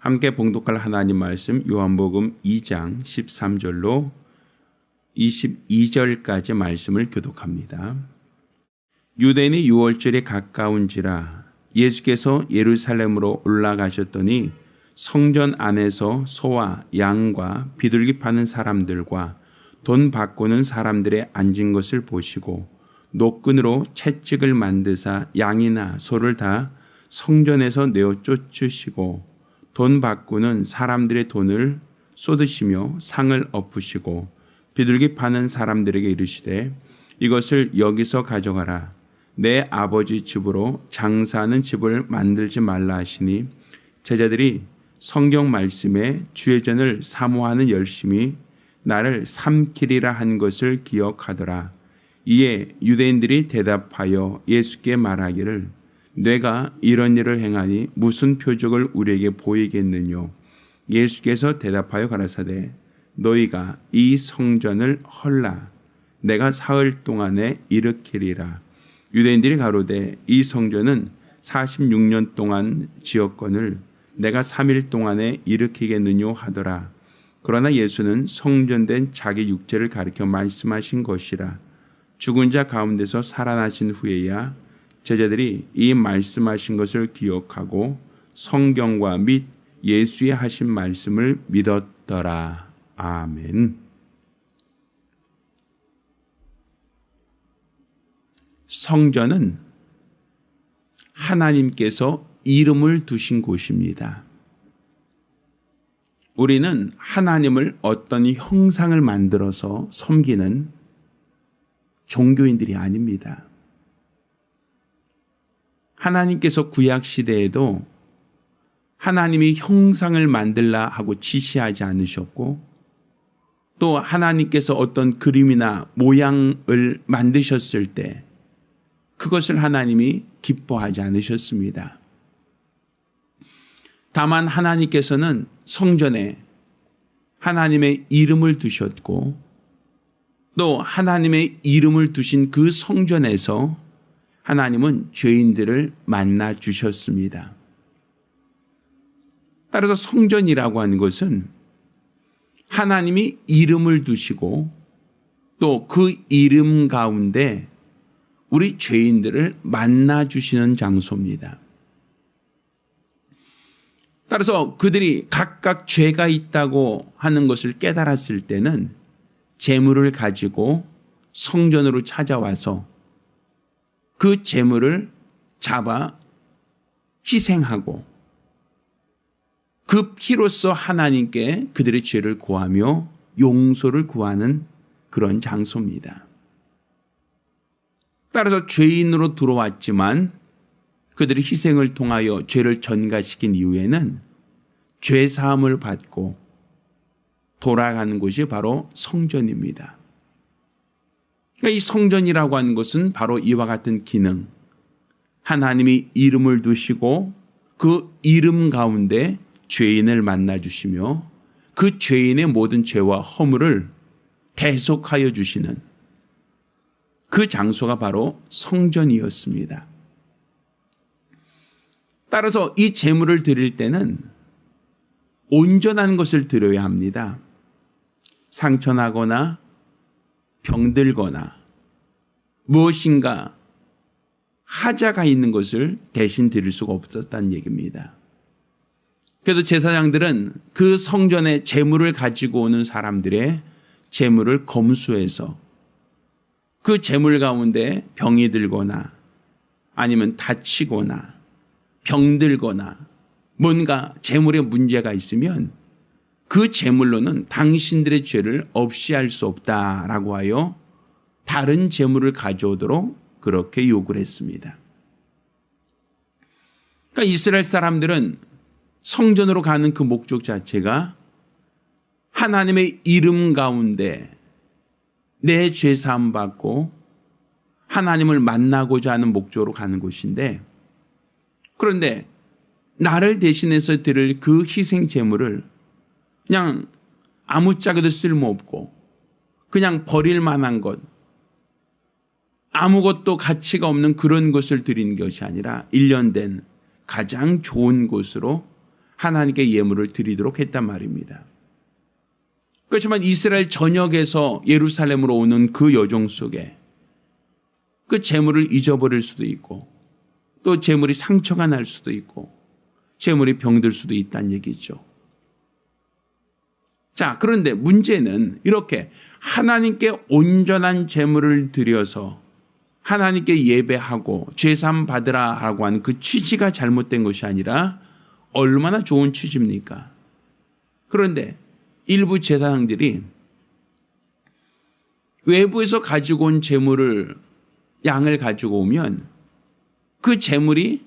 함께 봉독할 하나님 말씀 요한복음 2장 13절로 22절까지 말씀을 교독합니다. 유대인의 유월절이 가까운지라 예수께서 예루살렘으로 올라가셨더니 성전 안에서 소와 양과 비둘기 파는 사람들과 돈 바꾸는 사람들의 앉은 것을 보시고 노끈으로 채찍을 만드사 양이나 소를 다 성전에서 내어 쫓으시고 돈 바꾸는 사람들의 돈을 쏟으시며 상을 엎으시고 비둘기 파는 사람들에게 이르시되 이것을 여기서 가져가라. 내 아버지 집으로 장사하는 집을 만들지 말라 하시니 제자들이 성경 말씀에 주의 전을 사모하는 열심이 나를 삼키리라 한 것을 기억하더라. 이에 유대인들이 대답하여 예수께 말하기를 내가 이런 일을 행하니 무슨 표적을 우리에게 보이겠느뇨. 예수께서 대답하여 가라사대 너희가 이 성전을 헐라. 내가 사흘 동안에 일으키리라. 유대인들이 가로되 이 성전은 46년 동안 지었거늘 내가 3일 동안에 일으키겠느뇨 하더라. 그러나 예수는 성전된 자기 육체를 가리켜 말씀하신 것이라. 죽은 자 가운데서 살아나신 후에야 제자들이 이 말씀하신 것을 기억하고 성경과 및 예수의 하신 말씀을 믿었더라. 아멘. 성전은 하나님께서 이름을 두신 곳입니다. 우리는 하나님을 어떤 형상을 만들어서 섬기는 종교인들이 아닙니다. 하나님께서 구약 시대에도 하나님이 형상을 만들라 하고 지시하지 않으셨고 또 하나님께서 어떤 그림이나 모양을 만드셨을 때 그것을 하나님이 기뻐하지 않으셨습니다. 다만 하나님께서는 성전에 하나님의 이름을 두셨고 또 하나님의 이름을 두신 그 성전에서 하나님은 죄인들을 만나 주셨습니다. 따라서 성전이라고 하는 것은 하나님이 이름을 두시고 또 그 이름 가운데 우리 죄인들을 만나 주시는 장소입니다. 따라서 그들이 각각 죄가 있다고 하는 것을 깨달았을 때는 제물을 가지고 성전으로 찾아와서 그 제물을 잡아 희생하고 그 피로써 하나님께 그들의 죄를 고하며 용서를 구하는 그런 장소입니다. 따라서 죄인으로 들어왔지만 그들이 희생을 통하여 죄를 전가시킨 이후에는 죄 사함을 받고 돌아가는 곳이 바로 성전입니다. 그러니까 이 성전이라고 하는 것은 바로 이와 같은 기능, 하나님이 이름을 두시고 그 이름 가운데 죄인을 만나 주시며 그 죄인의 모든 죄와 허물을 대속하여 주시는 그 장소가 바로 성전이었습니다. 따라서 이 제물을 드릴 때는 온전한 것을 드려야 합니다. 상처나거나 병들거나 무엇인가 하자가 있는 것을 대신 드릴 수가 없었다는 얘기입니다. 그래서 제사장들은 그 성전에 제물을 가지고 오는 사람들의 제물을 검수해서 그 제물 가운데 병이 들거나 아니면 다치거나 병들거나 뭔가 제물에 문제가 있으면 그 제물로는 당신들의 죄를 없이 할 수 없다라고 하여 다른 제물을 가져오도록 그렇게 요구를 했습니다. 그러니까 이스라엘 사람들은 성전으로 가는 그 목적 자체가 하나님의 이름 가운데 내 죄 사함 받고 하나님을 만나고자 하는 목적으로 가는 곳인데, 그런데 나를 대신해서 드릴 그 희생 제물을 그냥 아무짝에도 쓸모없고 그냥 버릴 만한 것, 아무것도 가치가 없는 그런 것을 드린 것이 아니라 일련된 가장 좋은 곳으로 하나님께 예물을 드리도록 했단 말입니다. 그렇지만 이스라엘 전역에서 예루살렘으로 오는 그 여정 속에 그 재물을 잊어버릴 수도 있고 또 재물이 상처가 날 수도 있고 재물이 병들 수도 있다는 얘기죠. 자, 그런데 문제는 이렇게 하나님께 온전한 재물을 드려서 하나님께 예배하고 죄사함 받으라 하고 하는 그 취지가 잘못된 것이 아니라 얼마나 좋은 취지입니까? 그런데 일부 제사장들이 외부에서 가지고 온 재물을 양을 가지고 오면 그 재물이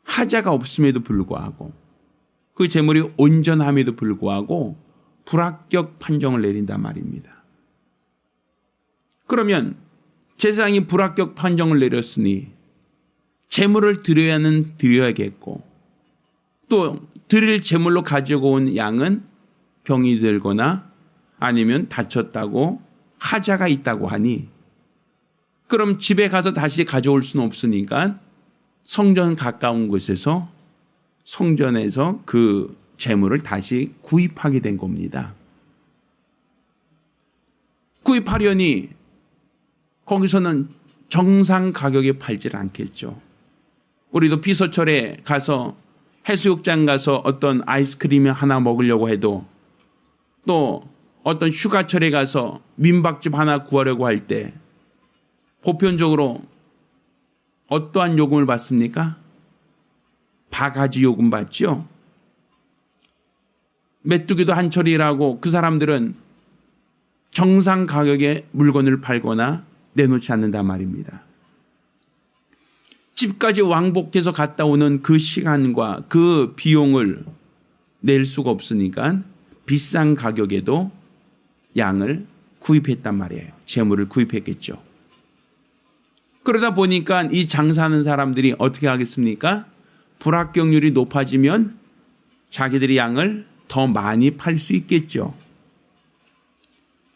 하자가 없음에도 불구하고 그 재물이 온전함에도 불구하고 불합격 판정을 내린단 말입니다. 그러면 제사장이 불합격 판정을 내렸으니 재물을 드려야는 드려야겠고 또 드릴 재물로 가지고 온 양은 병이 들거나 아니면 다쳤다고 하자가 있다고 하니 그럼 집에 가서 다시 가져올 수는 없으니까 성전 가까운 곳에서 성전에서 그 재물을 다시 구입하게 된 겁니다. 구입하려니 거기서는 정상 가격에 팔질 않겠죠. 우리도 피서철에 가서 해수욕장 가서 어떤 아이스크림 하나 먹으려고 해도 또 어떤 휴가철에 가서 민박집 하나 구하려고 할 때 보편적으로 어떠한 요금을 받습니까? 바가지 요금 받죠. 메뚜기도 한철이라고 그 사람들은 정상 가격에 물건을 팔거나 내놓지 않는단 말입니다. 집까지 왕복해서 갔다 오는 그 시간과 그 비용을 낼 수가 없으니까 비싼 가격에도 양을 구입했단 말이에요. 재물을 구입했겠죠. 그러다 보니까 이 장사하는 사람들이 어떻게 하겠습니까? 불합격률이 높아지면 자기들이 양을 더 많이 팔 수 있겠죠.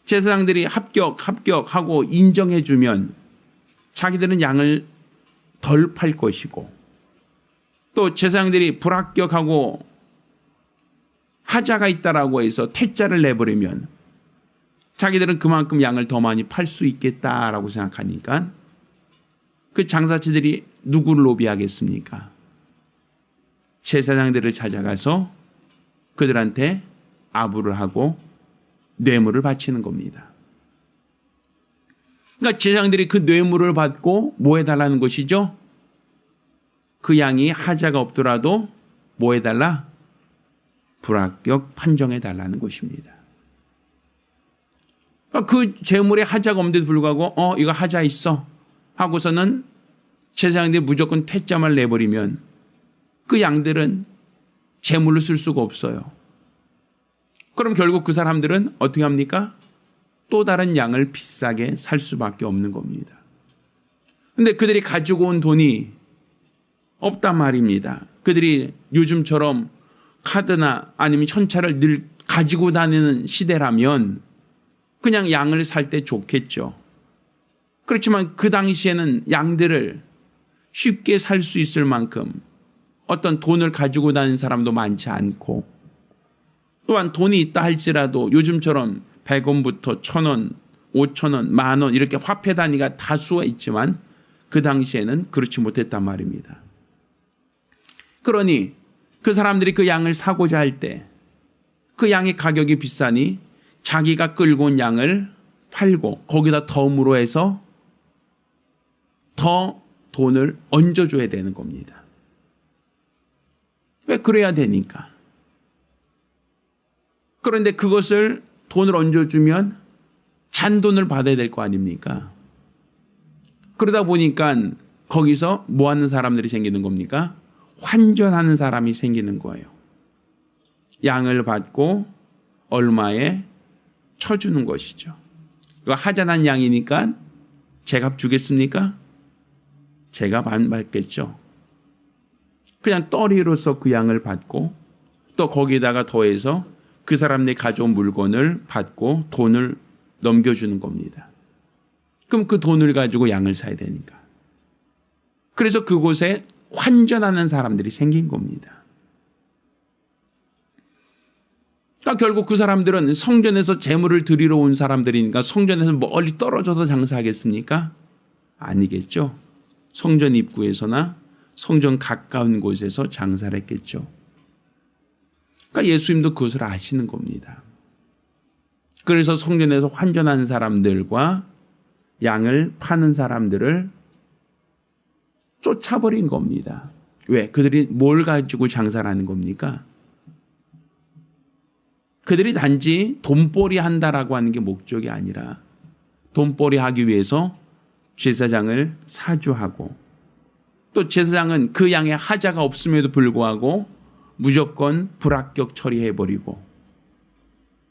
제사장들이 합격하고 인정해주면 자기들은 양을 덜 팔 것이고 또 제사장들이 불합격하고 하자가 있다라고 해서 퇴짜를 내버리면 자기들은 그만큼 양을 더 많이 팔 수 있겠다라고 생각하니까 그 장사치들이 누구를 로비하겠습니까? 제사장들을 찾아가서 그들한테 아부를 하고 뇌물을 바치는 겁니다. 그러니까 제사장들이 그 뇌물을 받고 뭐 해달라는 것이죠? 그 양이 하자가 없더라도 뭐 해달라? 불합격 판정해달라는 것입니다. 그러니까 그 재물에 하자가 없는데도 불구하고 이거 하자 있어 하고서는 제사장들이 무조건 퇴짜만 내버리면 그 양들은 재물로 쓸 수가 없어요. 그럼 결국 그 사람들은 어떻게 합니까? 또 다른 양을 비싸게 살 수밖에 없는 겁니다. 그런데 그들이 가지고 온 돈이 없단 말입니다. 그들이 요즘처럼 카드나 아니면 현찰을 늘 가지고 다니는 시대라면 그냥 양을 살 때 좋겠죠. 그렇지만 그 당시에는 양들을 쉽게 살 수 있을 만큼 어떤 돈을 가지고 다니는 사람도 많지 않고 또한 돈이 있다 할지라도 요즘처럼 100원부터 1000원, 5000원, 10,000원 이렇게 화폐 단위가 다수가 있지만 그 당시에는 그렇지 못했단 말입니다. 그러니 그 사람들이 그 양을 사고자 할 때 그 양의 가격이 비싸니 자기가 끌고 온 양을 팔고 거기다 덤으로 해서 더 돈을 얹어줘야 되는 겁니다. 왜 그래야 되니까? 그런데 그것을 돈을 얹어주면 잔돈을 받아야 될 거 아닙니까? 그러다 보니까 거기서 뭐 하는 사람들이 생기는 겁니까? 환전하는 사람이 생기는 거예요. 양을 받고 얼마에 쳐주는 것이죠. 이거 하자난 양이니까 제값 주겠습니까? 제값 안 받겠죠. 그냥 떨이로서 그 양을 받고 또 거기다가 더해서 그 사람들이 가져온 물건을 받고 돈을 넘겨주는 겁니다. 그럼 그 돈을 가지고 양을 사야 되니까. 그래서 그곳에 환전하는 사람들이 생긴 겁니다. 그러니까 결국 그 사람들은 성전에서 제물을 드리러 온 사람들이니까 성전에서 멀리 떨어져서 장사하겠습니까? 아니겠죠. 성전 입구에서나 성전 가까운 곳에서 장사를 했겠죠. 그러니까 예수님도 그것을 아시는 겁니다. 그래서 성전에서 환전하는 사람들과 양을 파는 사람들을 쫓아버린 겁니다. 왜? 그들이 뭘 가지고 장사를 하는 겁니까? 그들이 단지 돈벌이 한다라고 하는 게 목적이 아니라 돈벌이 하기 위해서 제사장을 사주하고 또 제사장은 그 양의 하자가 없음에도 불구하고 무조건 불합격 처리해버리고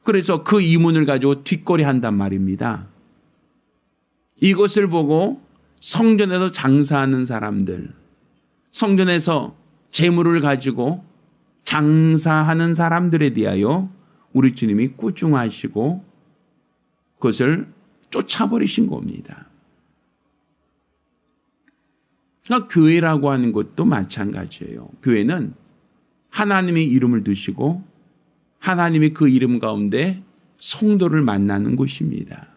그래서 그 이문을 가지고 뒷거리 한단 말입니다. 이것을 보고 성전에서 장사하는 사람들, 성전에서 재물을 가지고 장사하는 사람들에 대하여 우리 주님이 꾸중하시고 그것을 쫓아버리신 겁니다. 그러니까 교회라고 하는 것도 마찬가지예요. 교회는 하나님의 이름을 두시고 하나님의 그 이름 가운데 성도를 만나는 곳입니다.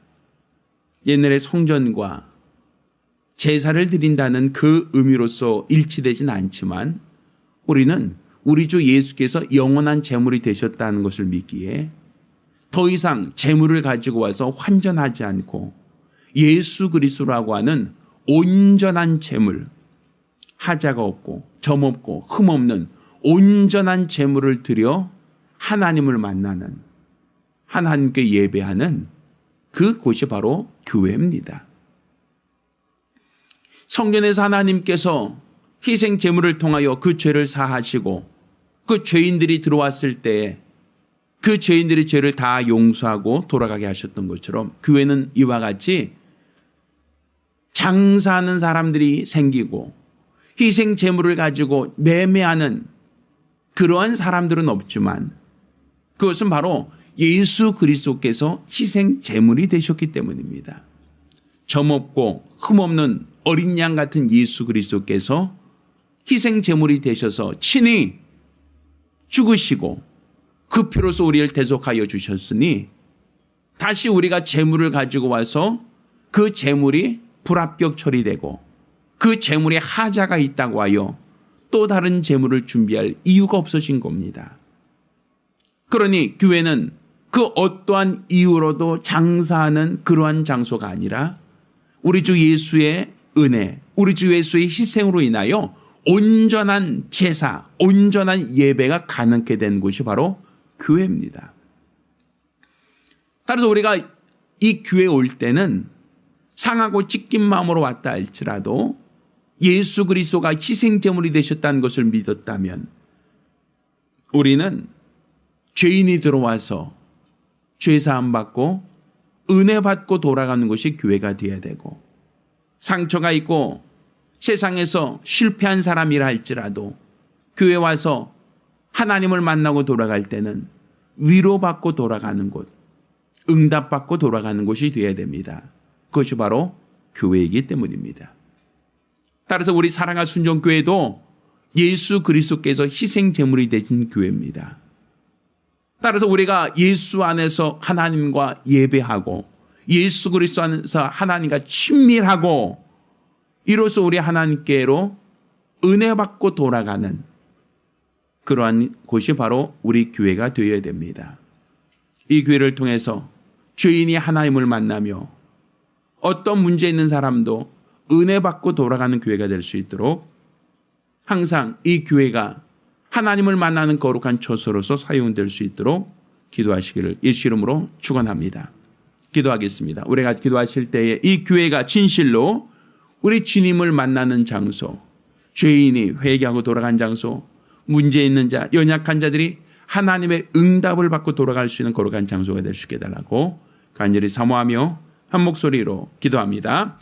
옛날에 성전과 제사를 드린다는 그 의미로서 일치되진 않지만 우리는 우리 주 예수께서 영원한 제물이 되셨다는 것을 믿기에 더 이상 제물을 가지고 와서 환전하지 않고 예수 그리스도라고 하는 온전한 제물, 하자가 없고 점 없고 흠 없는 온전한 제물을 드려 하나님을 만나는 하나님께 예배하는 그곳이 바로 교회입니다. 성전에서 하나님께서 희생 제물을 통하여 그 죄를 사하시고 그 죄인들이 들어왔을 때 그 죄인들의 죄를 다 용서하고 돌아가게 하셨던 것처럼 교회는 이와 같이 장사하는 사람들이 생기고 희생 제물을 가지고 매매하는 그러한 사람들은 없지만 그것은 바로 예수 그리스도께서 희생 제물이 되셨기 때문입니다. 점 없고 흠 없는 어린 양 같은 예수 그리스도께서 희생 제물이 되셔서 친히 죽으시고 그 피로서 우리를 대속하여 주셨으니 다시 우리가 제물을 가지고 와서 그 제물이 불합격 처리되고 그 제물에 하자가 있다고 하여 또 다른 제물을 준비할 이유가 없어진 겁니다. 그러니 교회는 그 어떠한 이유로도 장사하는 그러한 장소가 아니라 우리 주 예수의 은혜, 우리 주 예수의 희생으로 인하여 온전한 제사, 온전한 예배가 가능하게 된 곳이 바로 교회입니다. 따라서 우리가 이 교회에 올 때는 상하고 찢긴 마음으로 왔다 할지라도 예수 그리스도가 희생제물이 되셨다는 것을 믿었다면 우리는 죄인이 들어와서 죄사함 받고 은혜 받고 돌아가는 것이 교회가 되어야 되고 상처가 있고 세상에서 실패한 사람이라 할지라도 교회 와서 하나님을 만나고 돌아갈 때는 위로받고 돌아가는 곳, 응답받고 돌아가는 곳이 되어야 됩니다. 그것이 바로 교회이기 때문입니다. 따라서 우리 사랑과 순종교회도 예수 그리스도께서 희생제물이 되신 교회입니다. 따라서 우리가 예수 안에서 하나님과 예배하고 예수 그리스도 안에서 하나님과 친밀하고 이로써 우리 하나님께로 은혜 받고 돌아가는 그러한 곳이 바로 우리 교회가 되어야 됩니다. 이 교회를 통해서 죄인이 하나님을 만나며 어떤 문제 있는 사람도 은혜 받고 돌아가는 교회가 될 수 있도록 항상 이 교회가 하나님을 만나는 거룩한 처소로서 사용될 수 있도록 기도하시기를 예수 이름으로 축원합니다. 기도하겠습니다. 우리가 기도하실 때에 이 교회가 진실로 우리 주님을 만나는 장소, 죄인이 회개하고 돌아간 장소, 문제 있는 자, 연약한 자들이 하나님의 응답을 받고 돌아갈 수 있는 거룩한 장소가 될 수 있게 해달라고 간절히 사모하며 한 목소리로 기도합니다.